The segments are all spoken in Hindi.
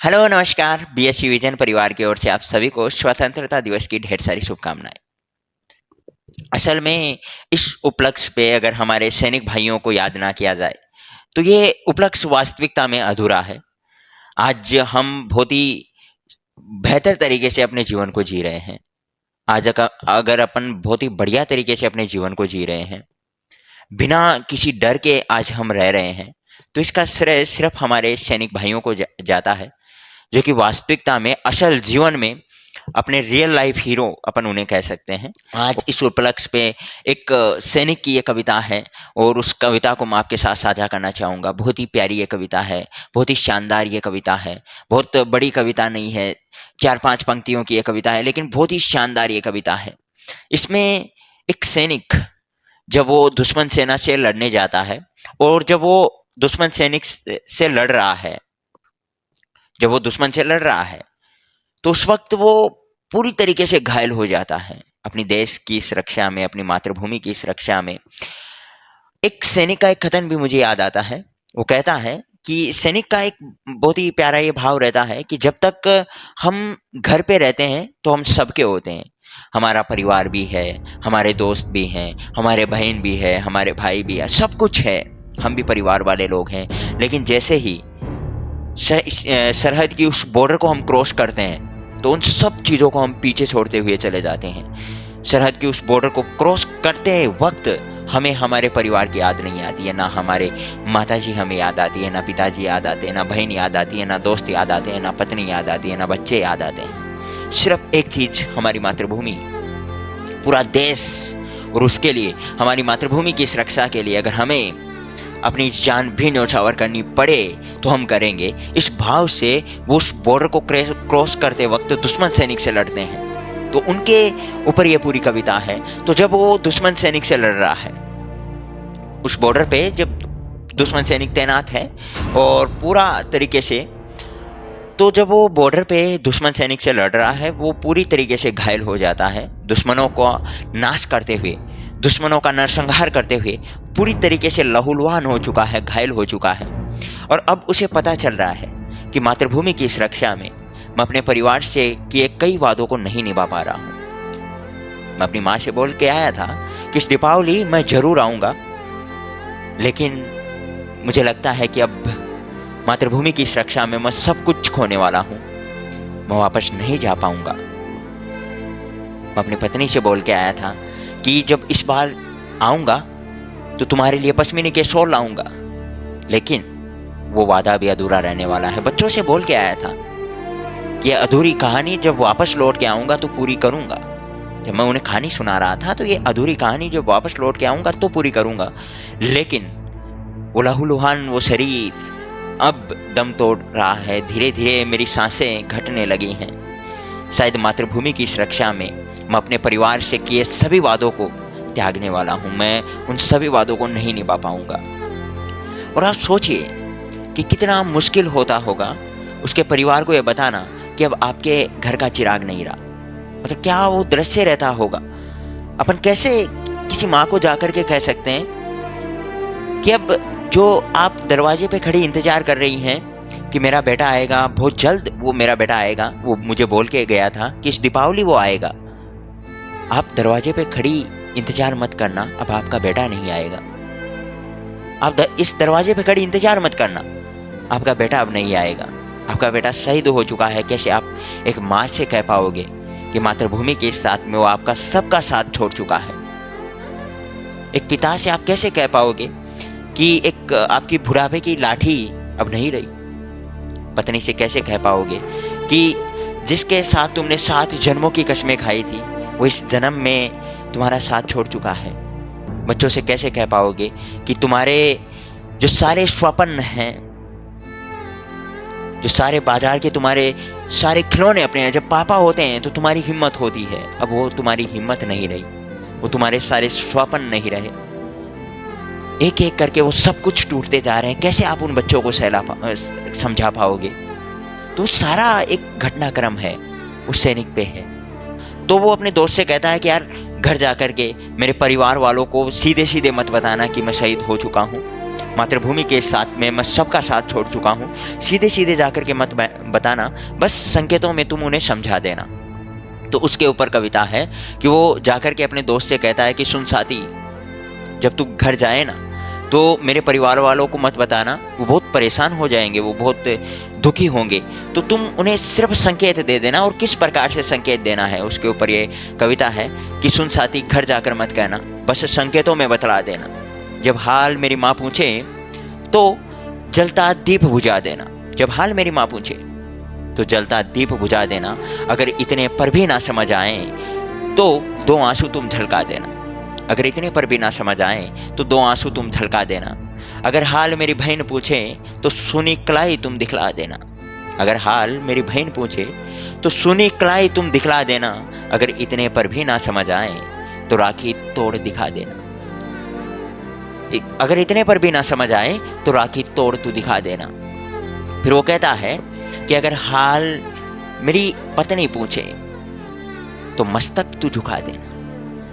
हेलो नमस्कार। बीएससी विजन परिवार की ओर से आप सभी को स्वतंत्रता दिवस की ढेर सारी शुभकामनाएं। असल में इस उपलक्ष्य पे अगर हमारे सैनिक भाइयों को याद ना किया जाए तो ये उपलक्ष्य वास्तविकता में अधूरा है। आज हम बहुत ही बेहतर तरीके से अपने जीवन को जी रहे हैं। अगर अपन बहुत ही बढ़िया तरीके से अपने जीवन को जी रहे हैं, बिना किसी डर के आज हम रह रहे हैं, तो इसका श्रेय सिर्फ हमारे सैनिक भाइयों को जाता है, जो कि वास्तविकता में असल जीवन में अपने रियल लाइफ हीरो अपन उन्हें कह सकते हैं। आज इस उपलक्ष्य पे एक सैनिक की ये कविता है और उस कविता को मैं आपके साथ साझा करना चाहूँगा। बहुत ही प्यारी ये कविता है, बहुत ही शानदार ये कविता है। बहुत बड़ी कविता नहीं है, 4-5 पंक्तियों की ये कविता है, लेकिन बहुत ही शानदार ये कविता है। इसमें एक सैनिक जब वो दुश्मन सेना से लड़ने जाता है और जब वो दुश्मन सैनिक से लड़ रहा है जब वो दुश्मन से लड़ रहा है तो उस वक्त वो पूरी तरीके से घायल हो जाता है अपनी देश की सुरक्षा में, अपनी मातृभूमि की सुरक्षा में। एक सैनिक का एक कथन भी मुझे याद आता है। वो कहता है कि सैनिक का एक बहुत ही प्यारा ये भाव रहता है कि जब तक हम घर पे रहते हैं तो हम सबके होते हैं। हमारा परिवार भी है, हमारे दोस्त भी हैं, हमारे बहन भी है, हमारे भाई भी है, सब कुछ है। हम भी परिवार वाले लोग हैं। लेकिन जैसे ही सरहद की उस बॉर्डर को हम क्रॉस करते हैं तो उन सब चीज़ों को हम पीछे छोड़ते हुए चले जाते हैं। सरहद की उस बॉर्डर को क्रॉस करते वक्त हमें हमारे परिवार की याद नहीं आती है। ना हमारे माताजी हमें याद आती है, ना पिताजी याद आते हैं, ना बहन याद आती है, ना दोस्त याद आते हैं, ना पत्नी याद आती है, ना बच्चे याद आते हैं। सिर्फ एक चीज़, हमारी मातृभूमि, पूरा देश। और उसके लिए, हमारी मातृभूमि की सुरक्षा के लिए अगर हमें अपनी जान भी न्यौछावर करनी पड़े तो हम करेंगे। इस भाव से वो उस बॉर्डर को क्रॉस करते वक्त दुश्मन सैनिक से लड़ते हैं। तो उनके ऊपर ये पूरी कविता है। तो जब वो दुश्मन सैनिक से लड़ रहा है उस बॉर्डर पे, जब दुश्मन सैनिक तैनात है और पूरा तरीके से, तो जब वो बॉर्डर पे दुश्मन सैनिक से लड़ रहा है वो पूरी तरीके से घायल हो जाता है। दुश्मनों को नाश करते हुए, दुश्मनों का नरसंहार करते हुए पूरी तरीके से लहूलुहान हो चुका है, घायल हो चुका है। और अब उसे पता चल रहा है कि मातृभूमि की सुरक्षा में मैं अपने परिवार से किए कई वादों को नहीं निभा पा रहा हूँ। मैं अपनी माँ से बोल के आया था कि इस दीपावली मैं जरूर आऊँगा, लेकिन मुझे लगता है कि अब मातृभूमि की सुरक्षा में मैं सब कुछ खोने वाला हूँ, मैं वापस नहीं जा पाऊँगा। मैं अपनी पत्नी से बोल के आया था कि जब इस बार आऊँगा तो तुम्हारे लिए पश्मीने के शॉल लाऊंगा, लेकिन वो वादा भी अधूरा रहने वाला है। बच्चों से बोल के आया था कि अधूरी कहानी जब वापस लौट के आऊँगा तो पूरी करूँगा। जब मैं उन्हें कहानी सुना रहा था तो ये अधूरी कहानी जब वापस लौट के आऊँगा तो पूरी करूँगा। लेकिन वो लहूलुहान, वो शरीर अब दम तोड़ रहा है। धीरे धीरे मेरी सांसें घटने लगी हैं। शायद मातृभूमि की सुरक्षा में मैं अपने परिवार से किए सभी वादों को त्यागने वाला हूँ। मैं उन सभी वादों को नहीं निभा पाऊंगा। और आप सोचिए कि कितना मुश्किल होता होगा उसके परिवार को यह बताना कि अब आपके घर का चिराग नहीं रहा। मतलब क्या वो दृश्य रहता होगा। अपन कैसे किसी माँ को जाकर के कह सकते हैं कि अब जो आप दरवाजे पे खड़ी इंतजार कर रही हैं कि मेरा बेटा आएगा, बहुत जल्द वो मेरा बेटा आएगा, वो मुझे बोल के गया था कि इस दीपावली वो आएगा। आप दरवाजे पे खड़ी इंतजार मत करना, अब आपका बेटा नहीं आएगा। आप इस दरवाजे पे खड़ी इंतजार मत करना, आपका बेटा अब नहीं आएगा। आपका बेटा शहीद हो चुका है। कैसे आप एक माँ से कह पाओगे कि मातृभूमि के साथ में वो आपका सबका साथ छोड़ चुका है? एक पिता से आप कैसे कह पाओगे कि एक आपकी बुढ़ापे की लाठी अब नहीं रही? पत्नी से कैसे कह पाओगे कि जिसके साथ तुमने 7 जन्मों की कसमें खाई थी वो इस जन्म में तुम्हारा साथ छोड़ चुका है? बच्चों से कैसे कह पाओगे कि तुम्हारे जो सारे स्वप्न हैं, जो सारे बाजार के तुम्हारे सारे खिलौने अपने हैं, जब पापा होते हैं तो तुम्हारी हिम्मत होती है, अब वो तुम्हारी हिम्मत नहीं रही, वो तुम्हारे सारे स्वप्न नहीं रहे। एक एक करके वो सब कुछ टूटते जा रहे हैं। कैसे आप उन बच्चों को समझा पाओगे? तो सारा एक घटनाक्रम है उस सैनिक पे है। तो वो अपने दोस्त से कहता है कि यार घर जा कर के मेरे परिवार वालों को सीधे सीधे मत बताना कि मैं शहीद हो चुका हूँ। मातृभूमि के साथ में मैं सबका साथ छोड़ चुका हूँ, सीधे सीधे जाकर के मत बताना, बस संकेतों में तुम उन्हें समझा देना। तो उसके ऊपर कविता है कि वो जाकर के अपने दोस्त से कहता है कि सुन साथी, जब तू घर जाए ना तो मेरे परिवार वालों को मत बताना, वो बहुत परेशान हो जाएंगे, वो बहुत दुखी होंगे, तो तुम उन्हें सिर्फ संकेत दे देना। और किस प्रकार से संकेत देना है, उसके ऊपर ये कविता है कि सुन साथी, घर जाकर मत कहना, बस संकेतों में बतला देना। जब हाल मेरी माँ पूछे तो जलता दीप बुझा देना। जब हाल मेरी माँ पूछे तो जलता दीप बुझा देना। अगर इतने पर भी ना समझ आए तो 2 आंसू तुम झलका देना। अगर इतने पर भी ना समझ आए तो 2 आंसू तुम झलका देना। अगर हाल मेरी बहन पूछे तो सुनी कलाई तुम दिखला देना। अगर हाल मेरी बहन पूछे तो सुनी कलाई तुम दिखला देना। अगर इतने पर भी ना समझ आए तो राखी तोड़ दिखा देना। अगर इतने पर भी ना समझ आए तो राखी तोड़ तू दिखा देना। फिर वो कहता है कि अगर हाल मेरी पत्नी पूछे तो मस्तक तू झुका देना।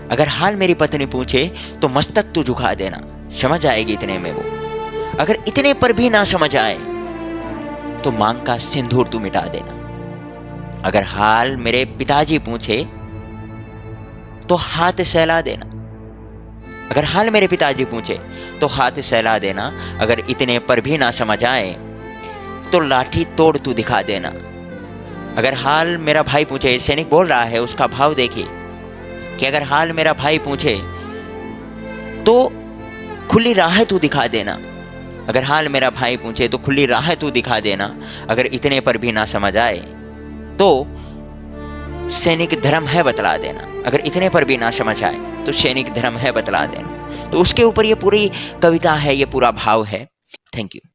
अगर हाल मेरी पत्नी पूछे तो मस्तक तू झुका देना, समझ आएगी इतने में वो। अगर इतने पर भी ना समझ आए तो मांग का सिंदूर तू मिटा देना। अगर हाल मेरे पिताजी पूछे तो हाथ सहला देना। अगर हाल मेरे पिताजी पूछे तो हाथ सहला देना। अगर इतने पर भी ना समझ आए तो लाठी तोड़ तू दिखा देना। अगर हाल मेरा भाई पूछे, सैनिक बोल रहा है, उसका भाव देखिए कि अगर हाल मेरा भाई पूछे तो खुली राह तू दिखा देना। अगर हाल मेरा भाई पूछे तो खुली राह तू दिखा देना। अगर इतने पर भी ना समझ आए तो सैनिक धर्म है बतला देना। अगर इतने पर भी ना समझ आए तो सैनिक धर्म है बतला देना। तो उसके ऊपर ये पूरी कविता है, ये पूरा भाव है। Thank you.